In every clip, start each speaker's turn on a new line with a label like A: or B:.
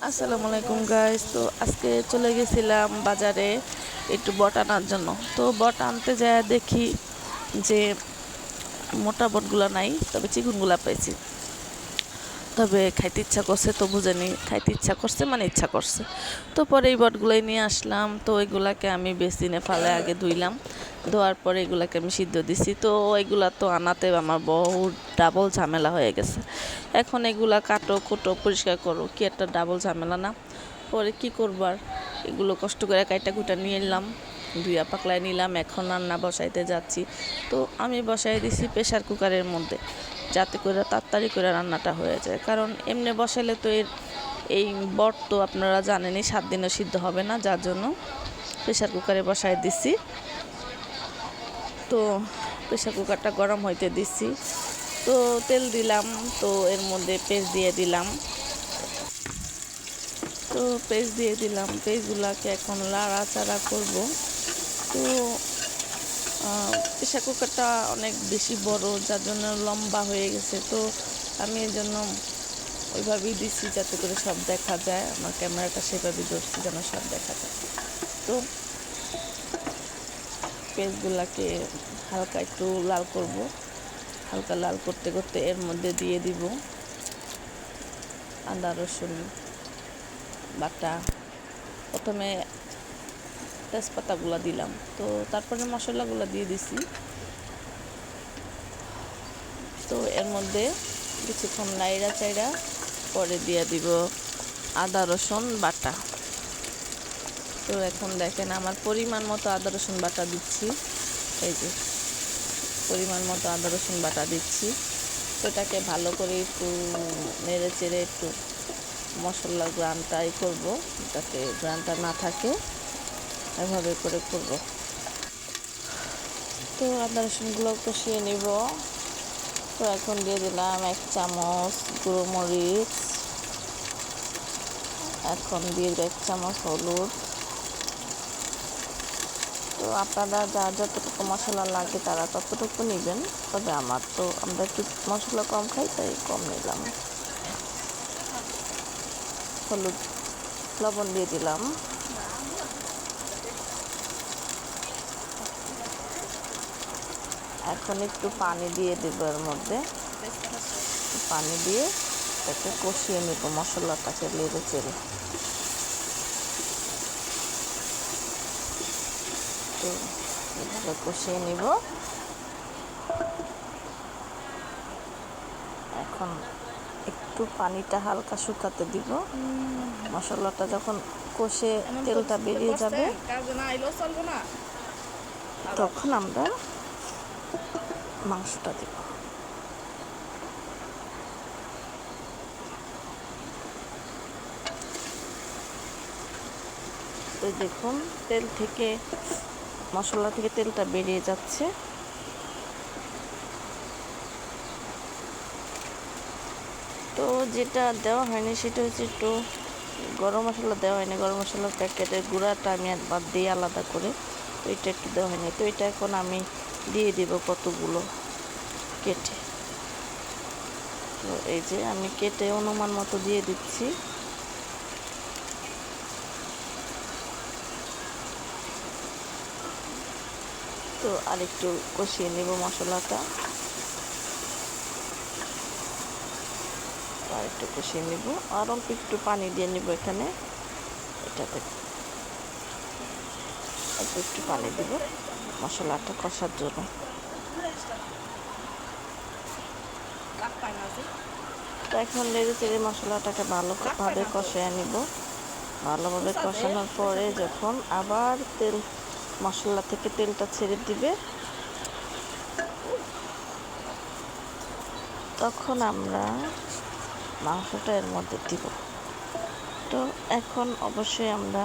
A: আসসালামু আলাইকুম গাইস। তো আজকে চলে গেছিলাম বাজারে একটু বট আনার জন্য। তো বট আনতে যায় দেখি যে মোটা বটগুলা নাই, তবে চিকুনগুলা পাইছি। তবে খাইতে ইচ্ছা করছে, তো বুঝেনি খাইতে ইচ্ছা করছে মানে ইচ্ছা করছে। তো পরে এই বটগুলাই নিয়ে আসলাম। তো এগুলাকে আমি বেসিনে ফালে আগে ধুইলাম, ধোয়ার পরে এগুলাকে আমি সিদ্ধ দিছি। তো এগুলা তো আনাতে আমার বহু ডাবল ঝামেলা হয়ে গেছে। এখন এগুলা কাটো কুটো পরিষ্কার করো, কি একটা ডাবল ঝামেলা না? পরে কি করবার, এগুলো কষ্ট করে কাইটা কুটা নিয়ে এলাম, ধুইয়া পাকলায় নিলাম। এখন রান্না বসাইতে যাচ্ছি। তো আমি বসাই দিছি প্রেশার কুকারের মধ্যে, যাতে করে তাড়াতাড়ি করে রান্নাটা হয়ে যায়। কারণ এমনি বসাইলে তো এই বট তো আপনারা জানেনই 7 দিনও সিদ্ধ হবে না, যার জন্য প্রেশার কুকারে বসাই দিছি। তো প্রেশার কুকারটা গরম হইতে দিছি। তো তেল দিলাম, তো এর মধ্যে পেঁয়াজ দিয়ে দিলাম। তো পেস্ট দিয়ে দিলাম, পেস্টগুলোকে এখন লাড়াচাড়া করব। তো প্রেশার কুকারটা অনেক বেশি বড়, যার জন্য লম্বা হয়ে গেছে। তো আমি এর জন্য ওইভাবেই দিছি যাতে করে সব দেখা যায়। আমার ক্যামেরাটা সেভাবেই ধরছি যেন সব দেখা যায়। তো পেঁয়াজগুলোকে হালকা একটু লাল করব। হালকা লাল করতে করতে এর মধ্যে দিয়ে দিব আদা রসুন বাটা। প্রথমে তেজপাতাগুলো দিলাম, তো তারপরে মশলাগুলো দিয়ে দিছি। তো এর মধ্যে কিছুক্ষণ নাইড়া চাইড়া পরে দিয়ে দিব আদা রসুন বাটা। তো এখন দেখেন আমার পরিমাণ মতো আদা রসুন বাটা দিচ্ছি। এই যে পরিমাণ মতো আদা রসুন বাটা দিচ্ছি। তো এটাকে ভালো করে একটু নেড়ে চেড়ে একটু মশলার গ্রানটাই করব, যাতে গ্রানটা না থাকে, এভাবে করে করব। তো আদা রসুনগুলো কষিয়ে নিব। তো এখন দিয়ে দিলাম 1 চামচ গুঁড়ো মরিচ, এখন দিয়ে 1 চামচ হলুদ। তো আপনারা যার যতটুকু মশলা লাগে তারা ততটুকু নেবেন, তবে আমরা একটু মশলা কম খাই, তাই কম নিলাম। হলুদ লবণ দিয়ে দিলাম। এখন একটু পানি দিয়ে দেব, এর মধ্যে পানি দিয়ে এটাকে কষিয়ে নেব, মশলাটাকে নেড়ে চেড়ে। তো এভাবে কষিয়ে নিব। এখন একটু পানিটা হালকা শুকাতে দিব। মশলাটা যখন কষে তেলটা বেরিয়ে যাবে, তখন আমরা মাংসটা দিব। তো দেখুন মশলা থেকে তেলটা বেরিয়ে যাচ্ছে। তো যেটা দেওয়া হয়নি সেটা হচ্ছে একটু গরম মশলা দেওয়া হয়নি। গরম মশলার প্যাকেটের গুঁড়াটা আমি একবার দিই আলাদা করে, তো এটা একটু দেওয়া হয়নি। তো এটা এখন আমি দিয়ে দিব কতগুলো কেটে। তো এই যে আমি কেটে অনুমান মতো দিয়ে দিচ্ছি। তো আরেকটু কষিয়ে নেব মশলাটা, আরেকটু কষিয়ে নেব। আর অল্প একটু পানি দিয়ে নেব এখানে, এটাতে অল্প একটু পানি দিব মশলাটা কষার জন্য। তো এখন নেড়ে চেড়ে মশলাটাকে ভালোভাবে কষিয়ে নিব। ভালোভাবে কষানোর পরে যখন আবার মশলা থেকে তেলটা ছেড়ে দিবে, তখন আমরা মাংসটা এর মধ্যে দিব। তো এখন অবশ্যই আমরা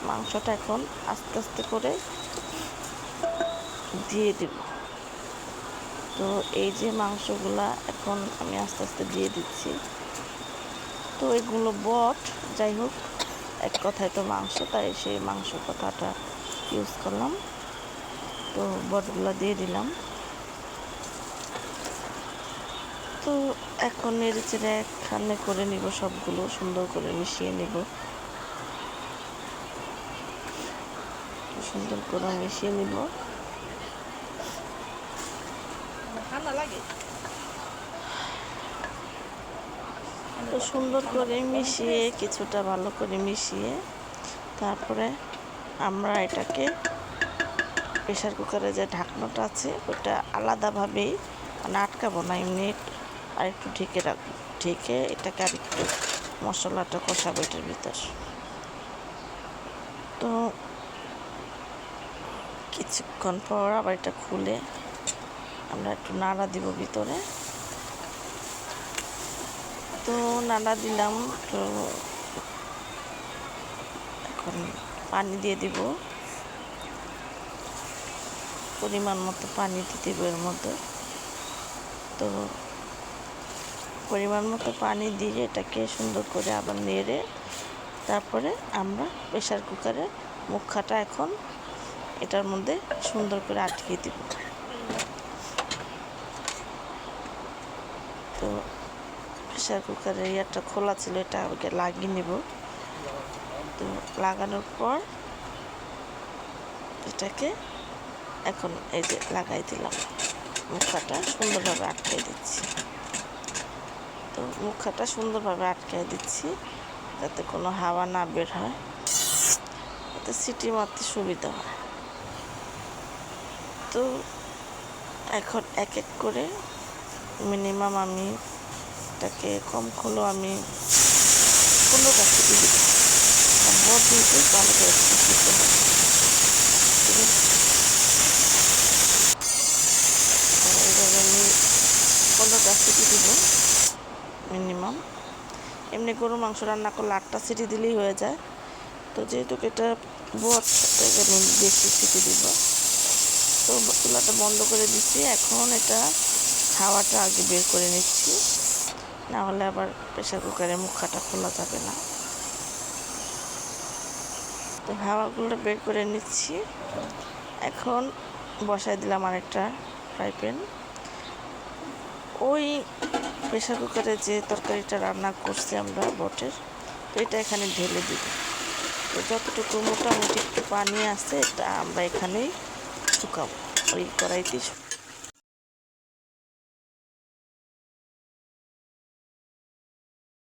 A: মাংসটা এখন আস্তে আস্তে করে দিয়ে দিব। তো এই যে মাংসগুলা এখন আমি আস্তে আস্তে দিয়ে দিচ্ছি। তো এগুলো বট, যাই হোক এক কথায় তো মাংস, তাই সেই মাংস কথাটা ইউজ করলাম। তো বটগুলো দিয়ে দিলাম। তো এখন নেড়ে চেড়ে একখানে করে নিব, সবগুলো সুন্দর করে মিশিয়ে নিব। সুন্দর করে মিশিয়ে নিব। তো সুন্দর করে মিশিয়ে, কিছুটা ভালো করে মিশিয়ে তারপরে আমরা এটাকে প্রেশার কুকারে যে ঢাকনাটা আছে ওটা আলাদাভাবেই, মানে আটকাবো না, এমনি আর একটু ঢেকে রাখবো। ঢেকে এটাকে আর একটু মশলাটা কষাবো এটার ভিতর। তো কিছুক্ষণ পর আবার এটা খুলে আমরা একটু নাড়া দিব ভিতরে। তো নাড়া দিলাম। তো এখন পানি দিয়ে দিব, পরিমাণ মতো পানি দিয়ে দিব এর মধ্যে। তো পরিমাণ মতো পানি দিয়ে এটাকে সুন্দর করে আবার নেড়ে তারপরে আমরা প্রেশার কুকারে মুখাটা এখন এটার মধ্যে সুন্দর করে আটকে দিব। তো প্রেশার কুকারের ইয়ারটা খোলা ছিল, এটা আগে লাগিয়ে নেব। তো লাগানোর পর এটাকে এখন এই যে লাগাই দিলাম, মুখাটা সুন্দরভাবে আটকে দিচ্ছি। তো মুখাটা সুন্দরভাবে আটকে দিচ্ছি যাতে কোনো হাওয়া না বের হয়, যাতে সিটি মারতে সুবিধা হয়। তো এখন এক এক করে মিনিমাম আমি এটাকে কম খোলো আমি 15টা সিটি দিব। সম্ভব দিতে ভালো করে দিতে হবে। এইভাবে আমি 15টা সিটি দিব মিনিমাম। এমনি গরু মাংস রান্না করলে 8টা সিটি দিলেই হয়ে যায়। তো যেহেতু এটা বট, আমি বেশি সিটি দিব। তো চুলাটা বন্ধ করে দিচ্ছি। এখন এটা হাওয়াটা আগে বের করে নিচ্ছি, না হলে আবার প্রেশার কুকারের মুখাটা খোলা যাবে না। তো হাওয়াগুলো বের করে নিচ্ছি। এখন বসায় দিলাম আরেকটা ফ্রাই প্যান। ওই প্রেশার কুকারে যে তরকারিটা রান্না করছি আমরা বটের, তো এটা এখানে ঢেলে দিব। তো যতটুকু মোটামুটি একটু পানি আছে এটা আমরা এখানেই শুকাবো, ওই কড়াইতেই